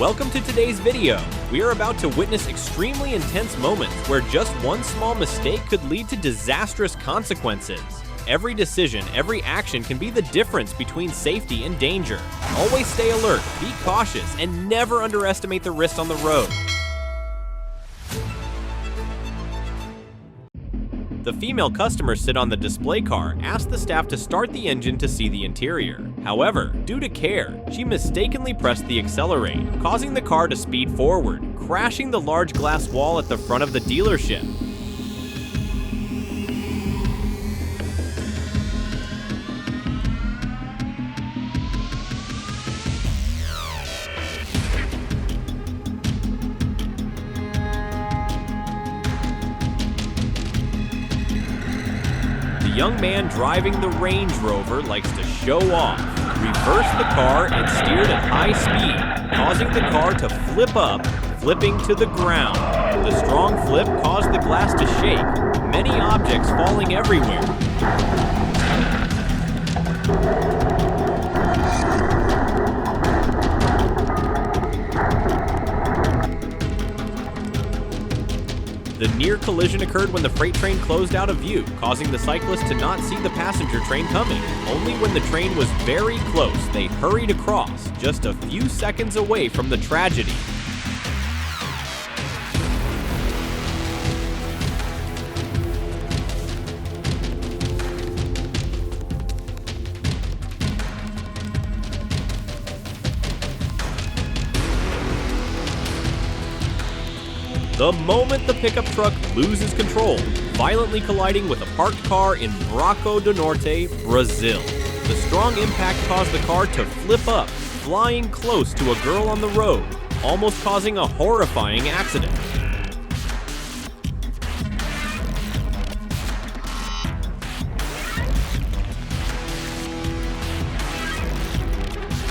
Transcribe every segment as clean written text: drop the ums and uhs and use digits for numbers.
Welcome to today's video. We are about to witness extremely intense moments where just one small mistake could lead to disastrous consequences. Every decision, every action can be the difference between safety and danger. Always stay alert, be cautious, and never underestimate the risks on the road. The female customer sit on the display car asked the staff to start the engine to see the interior. However, due to care, she mistakenly pressed the accelerate, causing the car to speed forward, crashing the large glass wall at the front of the dealership. The young man driving the Range Rover likes to show off, reversed the car and steered at high speed, causing the car to flip up, flipping to the ground. The strong flip caused the glass to shake, many objects falling everywhere. The near collision occurred when the freight train closed out of view, causing the cyclist to not see the passenger train coming. Only when the train was very close, they hurried across, just a few seconds away from the tragedy. The moment the pickup truck loses control, violently colliding with a parked car in Braco do Norte, Brazil. The strong impact caused the car to flip up, flying close to a girl on the road, almost causing a horrifying accident.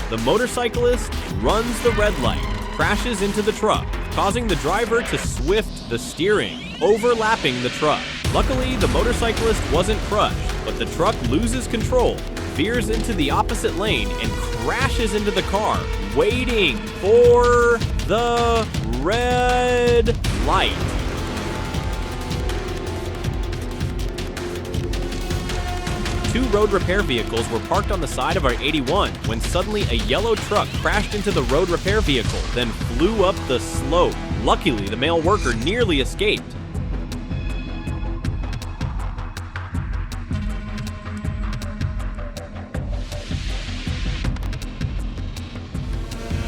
The motorcyclist runs the red light, crashes into the truck, causing the driver to swift the steering, overlapping the truck. Luckily, the motorcyclist wasn't crushed, but the truck loses control, veers into the opposite lane, and crashes into the car, waiting for the red light. Two road repair vehicles were parked on the side of our 81 when suddenly a yellow truck crashed into the road repair vehicle, then flew up the slope. Luckily, the male worker nearly escaped.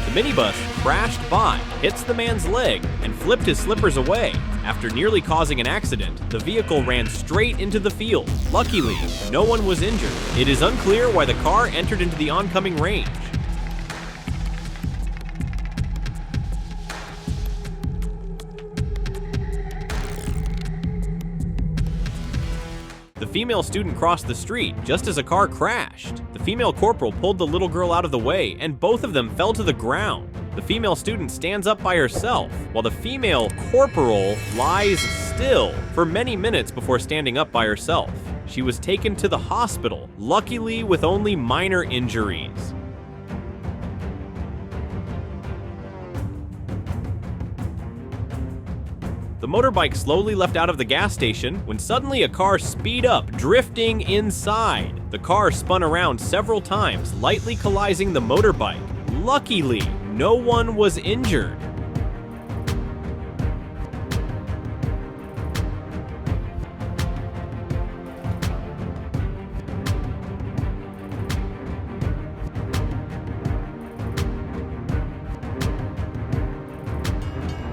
The minibus crashed by, hits the man's leg, and flipped his slippers away. After nearly causing an accident, the vehicle ran straight into the field. Luckily, no one was injured. It is unclear why the car entered into the oncoming range. The female student crossed the street just as a car crashed. The female corporal pulled the little girl out of the way, and both of them fell to the ground. The female student stands up by herself, while the female corporal lies still for many minutes before standing up by herself. She was taken to the hospital, luckily with only minor injuries. The motorbike slowly left out of the gas station when suddenly a car sped up, drifting inside. The car spun around several times, lightly colliding the motorbike. Luckily, no one was injured.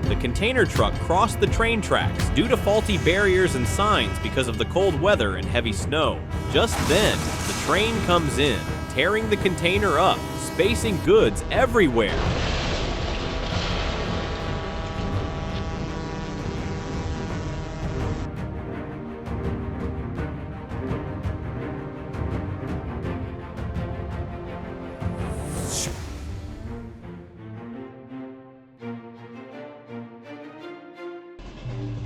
The container truck crossed the train tracks due to faulty barriers and signs because of the cold weather and heavy snow. Just then, the train comes in, tearing the container up, spacing goods everywhere.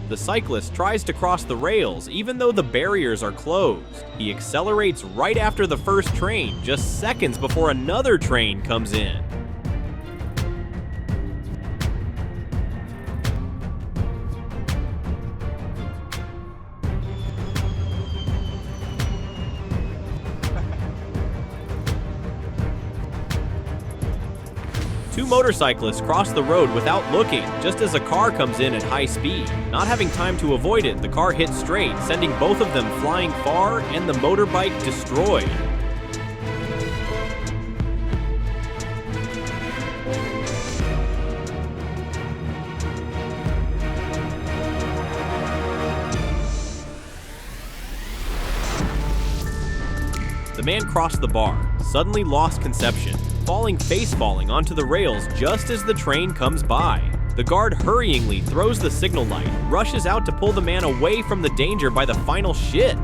The cyclist tries to cross the rails even though the barriers are closed. He accelerates right after the first train, just seconds before another train comes in. Two motorcyclists cross the road without looking, just as a car comes in at high speed. Not having time to avoid it, the car hits straight, sending both of them flying far and the motorbike destroyed. The man crossed the bar, suddenly lost conception, falling face-falling onto the rails just as the train comes by. The guard hurriedly throws the signal light, rushes out to pull the man away from the danger by the final shit.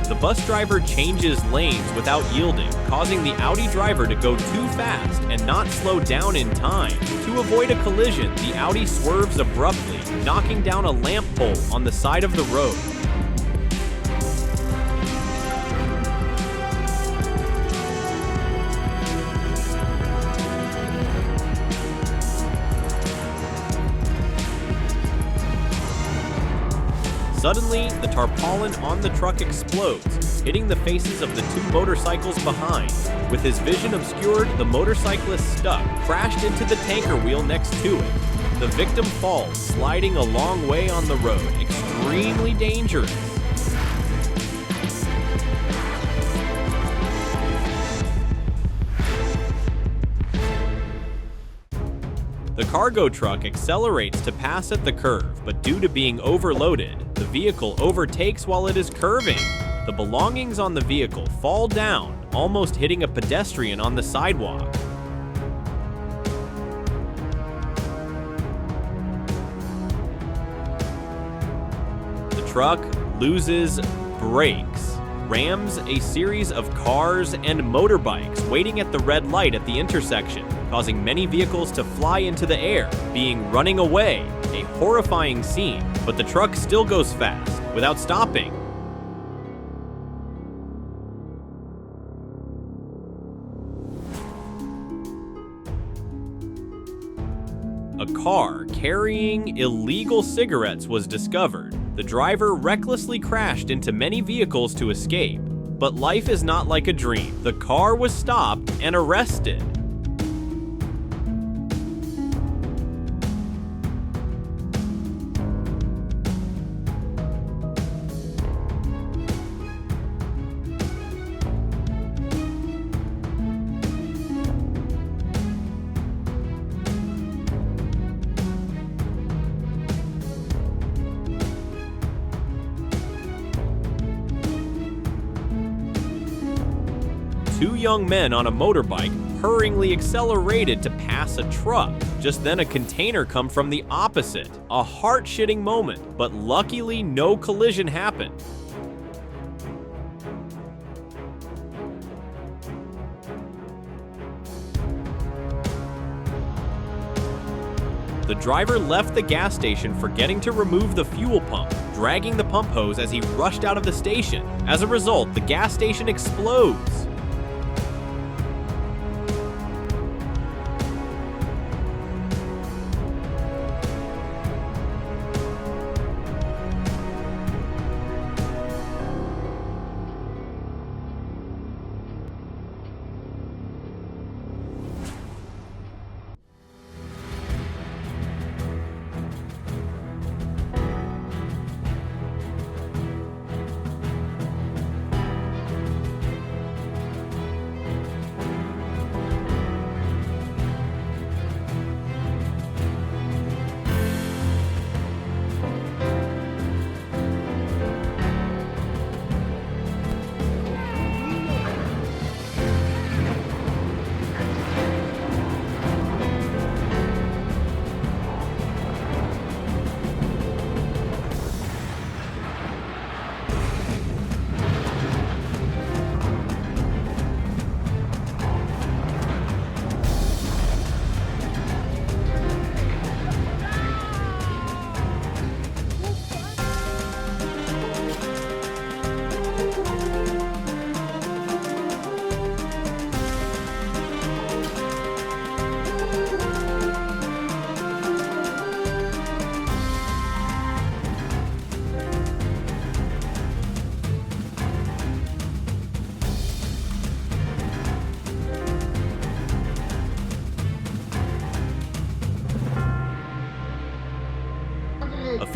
The bus driver changes lanes without yielding, causing the Audi driver to go too fast and not slow down in time. To avoid a collision, the Audi swerves abruptly, knocking down a lamp pole on the side of the road. Suddenly, the tarpaulin on the truck explodes, hitting the faces of the two motorcycles behind. With his vision obscured, the motorcyclist stuck, crashed into the tanker wheel next to it. The victim falls, sliding a long way on the road, extremely dangerous. The cargo truck accelerates to pass at the curve, but due to being overloaded, the vehicle overtakes while it is curving. The belongings on the vehicle fall down, almost hitting a pedestrian on the sidewalk. The truck loses brakes, rams a series of cars and motorbikes waiting at the red light at the intersection, causing many vehicles to fly into the air, being running away. A horrifying scene, but the truck still goes fast, without stopping. A car carrying illegal cigarettes was discovered. The driver recklessly crashed into many vehicles to escape. But life is not like a dream. The car was stopped and arrested. Two young men on a motorbike hurriedly accelerated to pass a truck. Just then a container come from the opposite. A heart-shitting moment, but luckily no collision happened. The driver left the gas station forgetting to remove the fuel pump, dragging the pump hose as he rushed out of the station. As a result, the gas station explodes.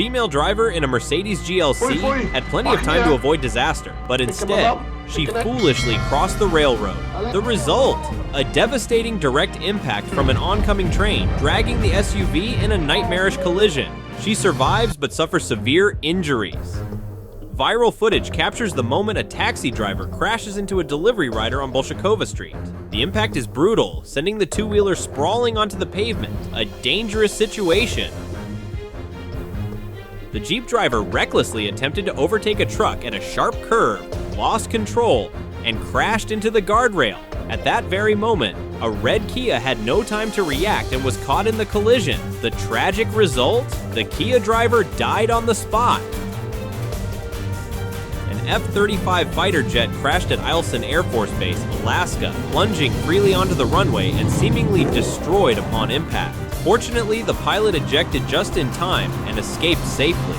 female driver in a Mercedes GLC had plenty of time to avoid disaster, but instead, she foolishly crossed the railroad. The result, a devastating direct impact from an oncoming train, dragging the SUV in a nightmarish collision. She survives but suffers severe injuries. Viral footage captures the moment a taxi driver crashes into a delivery rider on Bolshakova Street. The impact is brutal, sending the two-wheeler sprawling onto the pavement, a dangerous situation. The Jeep driver recklessly attempted to overtake a truck at a sharp curve, lost control, and crashed into the guardrail. At that very moment, a red Kia had no time to react and was caught in the collision. The tragic result? The Kia driver died on the spot. An F-35 fighter jet crashed at Eielson Air Force Base, Alaska, plunging freely onto the runway and seemingly destroyed upon impact. Fortunately, the pilot ejected just in time and escaped safely.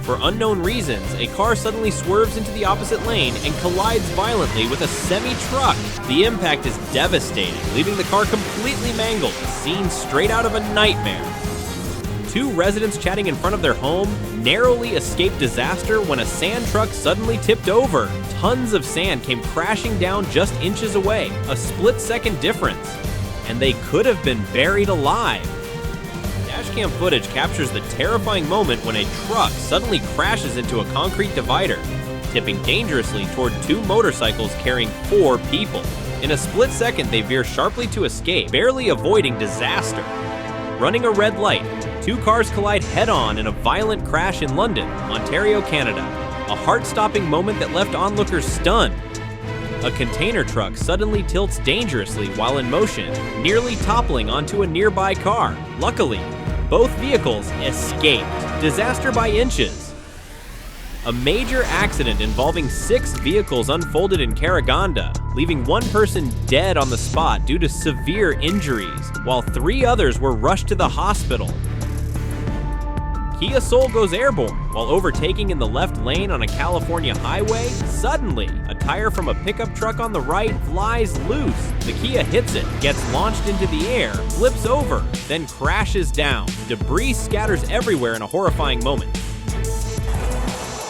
For unknown reasons, a car suddenly swerves into the opposite lane and collides violently with a semi-truck. The impact is devastating, leaving the car completely mangled, a scene straight out of a nightmare. Two residents chatting in front of their home narrowly escaped disaster when a sand truck suddenly tipped over. Tons of sand came crashing down just inches away, a split-second difference, and they could have been buried alive. Dashcam footage captures the terrifying moment when a truck suddenly crashes into a concrete divider, tipping dangerously toward two motorcycles carrying 4 people. In a split second, they veer sharply to escape, barely avoiding disaster. Running a red light, 2 cars collide head-on in a violent crash in London, Ontario, Canada. A heart-stopping moment that left onlookers stunned. A container truck suddenly tilts dangerously while in motion, nearly toppling onto a nearby car. Luckily, both vehicles escaped. Disaster by inches. A major accident involving 6 vehicles unfolded in Karaganda, leaving 1 person dead on the spot due to severe injuries, while 3 others were rushed to the hospital. Kia Soul goes airborne while overtaking in the left lane on a California highway. Suddenly, a tire from a pickup truck on the right flies loose. The Kia hits it, gets launched into the air, flips over, then crashes down. Debris scatters everywhere in a horrifying moment.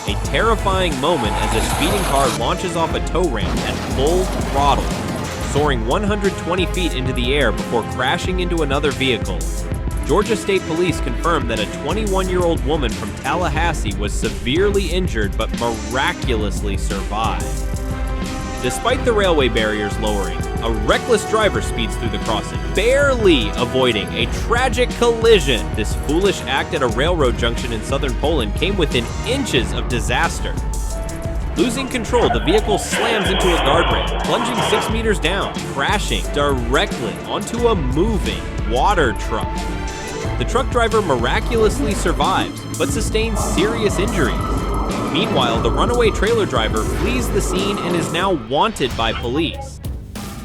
A terrifying moment as a speeding car launches off a tow ramp at full throttle, soaring 120 feet into the air before crashing into another vehicle. Georgia State Police confirmed that a 21-year-old woman from Tallahassee was severely injured but miraculously survived. Despite the railway barriers lowering, a reckless driver speeds through the crossing, barely avoiding a tragic collision. This foolish act at a railroad junction in southern Poland came within inches of disaster. Losing control, the vehicle slams into a guardrail, plunging 6 meters down, crashing directly onto a moving water truck. The truck driver miraculously survives, but sustains serious injuries. Meanwhile, the runaway trailer driver flees the scene and is now wanted by police.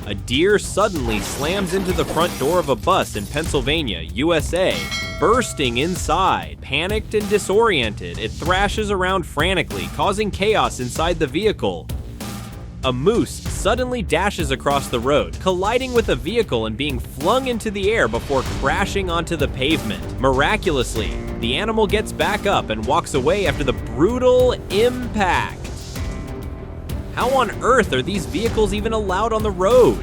A deer suddenly slams into the front door of a bus in Pennsylvania, USA, bursting inside. Panicked and disoriented, it thrashes around frantically, causing chaos inside the vehicle. A moose suddenly dashes across the road, colliding with a vehicle and being flung into the air before crashing onto the pavement. Miraculously, the animal gets back up and walks away after the brutal impact. How on earth are these vehicles even allowed on the road?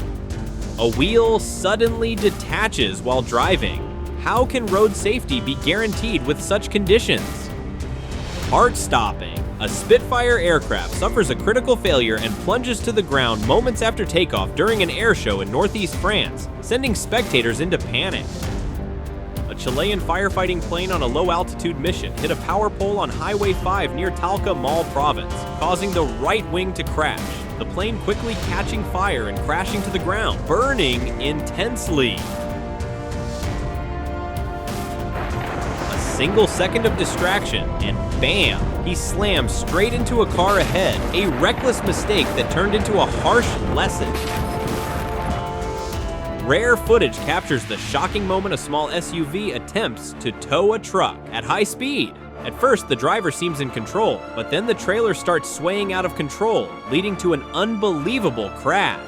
A wheel suddenly detaches while driving. How can road safety be guaranteed with such conditions? Heart-stopping. A Spitfire aircraft suffers a critical failure and plunges to the ground moments after takeoff during an air show in northeast France, sending spectators into panic. A Chilean firefighting plane on a low-altitude mission hit a power pole on Highway 5 near Talca Mal Province, causing the right wing to crash, the plane quickly catching fire and crashing to the ground, burning intensely. Single second of distraction, and bam, he slams straight into a car ahead, a reckless mistake that turned into a harsh lesson. Rare footage captures the shocking moment a small SUV attempts to tow a truck at high speed. At first, the driver seems in control, but then the trailer starts swaying out of control, leading to an unbelievable crash.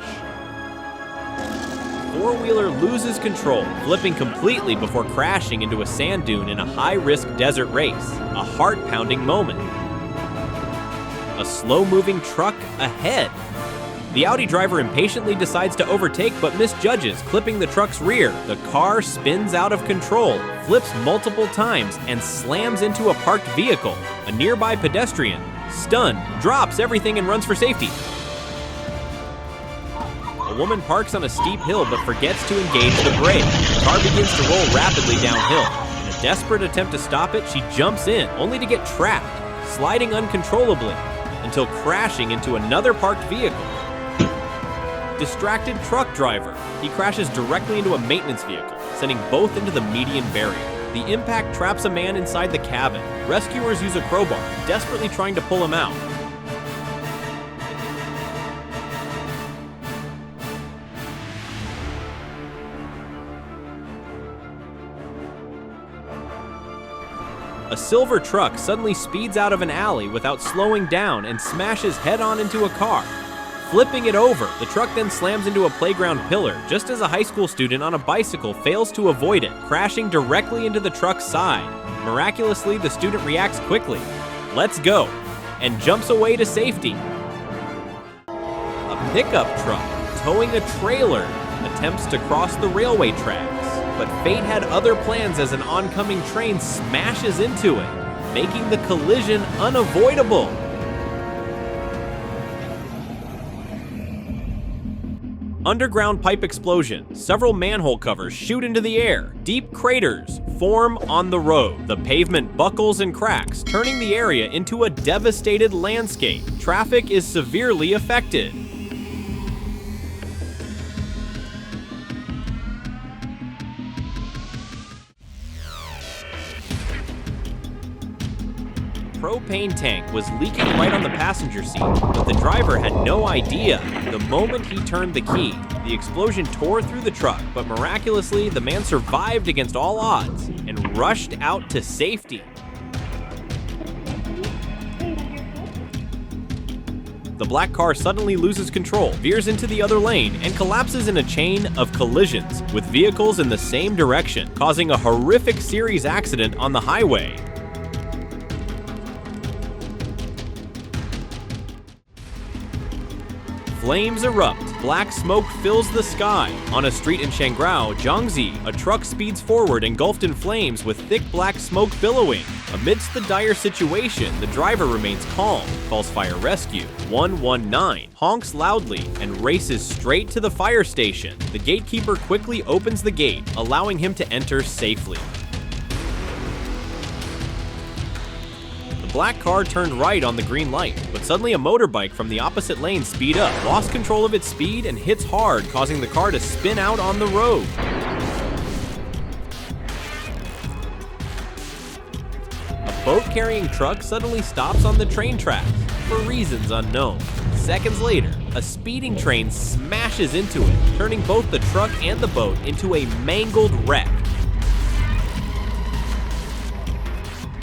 four-wheeler loses control, flipping completely before crashing into a sand dune in a high-risk desert race. A heart-pounding moment. A slow-moving truck ahead. The Audi driver impatiently decides to overtake but misjudges, clipping the truck's rear. The car spins out of control, flips multiple times, and slams into a parked vehicle. A nearby pedestrian, stunned, drops everything and runs for safety. A woman parks on a steep hill but forgets to engage the brake. The car begins to roll rapidly downhill. In a desperate attempt to stop it, she jumps in, only to get trapped, sliding uncontrollably, until crashing into another parked vehicle. Distracted truck driver. He crashes directly into a maintenance vehicle, sending both into the median barrier. The impact traps a man inside the cabin. Rescuers use a crowbar, desperately trying to pull him out. A silver truck suddenly speeds out of an alley without slowing down and smashes head-on into a car. Flipping it over, the truck then slams into a playground pillar just as a high school student on a bicycle fails to avoid it, crashing directly into the truck's side. Miraculously, the student reacts quickly, "Let's go," and jumps away to safety. A pickup truck towing a trailer attempts to cross the railway tracks, but fate had other plans as an oncoming train smashes into it, making the collision unavoidable. Underground pipe explosion. Several manhole covers shoot into the air. Deep craters form on the road. The pavement buckles and cracks, turning the area into a devastated landscape. Traffic is severely affected. Propane tank was leaking right on the passenger seat, but the driver had no idea. The moment he turned the key, the explosion tore through the truck, but miraculously, the man survived against all odds and rushed out to safety. The black car suddenly loses control, veers into the other lane, and collapses in a chain of collisions with vehicles in the same direction, causing a horrific series accident on the highway. Flames erupt. Black smoke fills the sky. On a street in Shangrao, Jiangxi, a truck speeds forward engulfed in flames with thick black smoke billowing. Amidst the dire situation, the driver remains calm, calls fire rescue 119, honks loudly, and races straight to the fire station. The gatekeeper quickly opens the gate, allowing him to enter safely. The black car turned right on the green light, but suddenly a motorbike from the opposite lane speed up, lost control of its speed, and hits hard, causing the car to spin out on the road. A boat-carrying truck suddenly stops on the train tracks, for reasons unknown. Seconds later, a speeding train smashes into it, turning both the truck and the boat into a mangled wreck.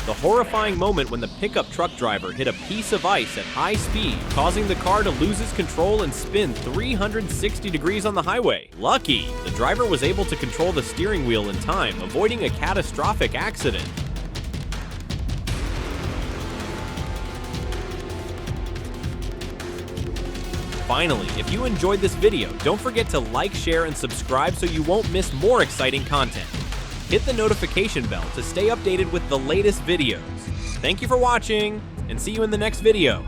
The horrifying moment when the pickup truck driver hit a piece of ice at high speed, causing the car to lose its control and spin 360 degrees on the highway. Lucky, the driver was able to control the steering wheel in time, avoiding a catastrophic accident. Finally, if you enjoyed this video, don't forget to like, share, and subscribe so you won't miss more exciting content. Hit the notification bell to stay updated with the latest videos. Thank you for watching, and see you in the next video.